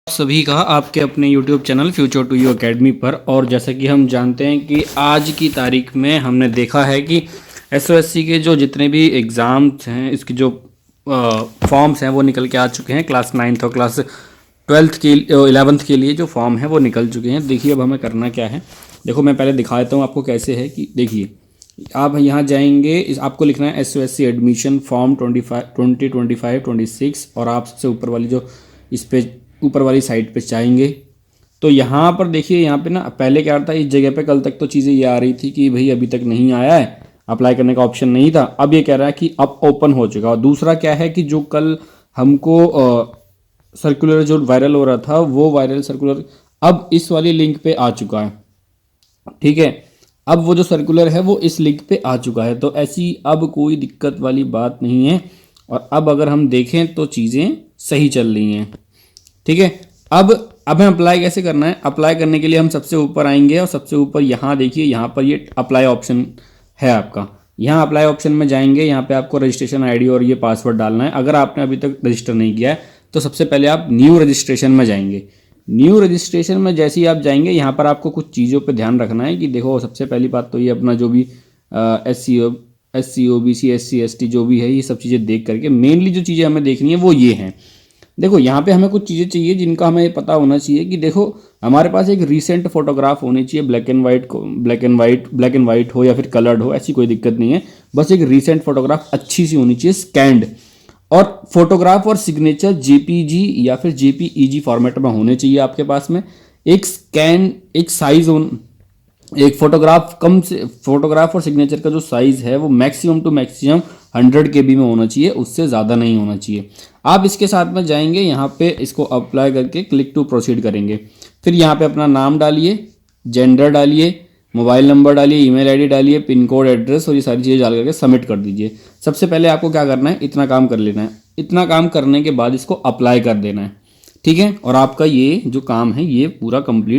सभी का आपके अपने YouTube channel future to you academy पर। और जैसा कि हम जानते हैं कि आज की तारीख में हमने देखा है कि एसओएससी के जो जितने भी एग्ज़ाम्स हैं, इसकी जो फॉर्म्स हैं वो निकल के आ चुके हैं। क्लास 9th और क्लास 12th के 11th के लिए जो फॉर्म है वो निकल चुके हैं। देखिए अब हमें करना क्या है, देखो मैं पहले दिखा देता हूँ आपको कैसे है कि देखिए आप यहाँ जाएंगे, आपको लिखना है एसओएससी एडमिशन फॉर्म 2025-26 और आप सबसे ऊपर वाली जो इस पे ऊपर वाली साइड पे जाएंगे तो यहाँ पर देखिए, यहाँ पे ना पहले क्या था, इस जगह पे कल तक तो चीज़ें ये आ रही थी कि भाई अभी तक नहीं आया है, अप्लाई करने का ऑप्शन नहीं था। अब ये कह रहा है कि अब ओपन हो चुका। और दूसरा क्या है कि जो कल हमको सर्कुलर जो वायरल हो रहा था वो वायरल सर्कुलर अब इस वाली लिंक पे आ चुका है। ठीक है, अब वो जो सर्कुलर है वो इस लिंक पे आ चुका है, तो ऐसी अब कोई दिक्कत वाली बात नहीं है। और अब अगर हम देखें तो चीज़ें सही चल रही हैं। ठीक है, अब हमें अप्लाई कैसे करना है। अप्लाई करने के लिए हम सबसे ऊपर आएंगे और सबसे ऊपर यहाँ देखिए, यहाँ पर ये अप्लाई ऑप्शन है आपका। यहाँ अप्लाई ऑप्शन में जाएंगे, यहाँ पे आपको रजिस्ट्रेशन आईडी और ये पासवर्ड डालना है। अगर आपने अभी तक रजिस्टर नहीं किया है तो सबसे पहले आप न्यू रजिस्ट्रेशन में जाएंगे। न्यू रजिस्ट्रेशन में जैसे ही आप जाएंगे, यहाँ पर आपको कुछ चीज़ों पे ध्यान रखना है कि देखो सबसे पहली बात तो ये अपना जो भी SC OBC SC ST जो भी है, ये सब चीज़ें देख करके मेनली जो चीज़ें हमें देखनी है वो ये हैं। देखो यहाँ पे हमें कुछ चीज़ें चाहिए जिनका हमें पता होना चाहिए कि देखो हमारे पास एक रीसेंट फोटोग्राफ होनी चाहिए, ब्लैक एंड वाइट हो या फिर कलर्ड हो, ऐसी कोई दिक्कत नहीं है। बस एक रीसेंट फोटोग्राफ अच्छी सी होनी चाहिए, स्कैंड। और फोटोग्राफ और सिग्नेचर JPG या फिर JPEG फॉर्मेट में होने चाहिए आपके पास में। एक स्कैन, एक साइज एक फोटोग्राफ और सिग्नेचर का जो साइज है वो मैक्सिमम टू मैक्सिमम 100 KB में होना चाहिए, उससे ज़्यादा नहीं होना चाहिए। आप इसके साथ में जाएंगे, यहाँ पे इसको अप्लाई करके क्लिक टू प्रोसीड करेंगे। फिर यहाँ पे अपना नाम डालिए, जेंडर डालिए, मोबाइल नंबर डालिए, ईमेल आईडी डालिए, पिन कोड, एड्रेस और ये सारी चीज़ें डाल करके सबमिट कर दीजिए। सबसे पहले आपको क्या करना है, इतना काम कर लेना है। इतना काम करने के बाद इसको अप्लाई कर देना है। ठीक है, और आपका ये जो काम है ये पूरा कंप्लीट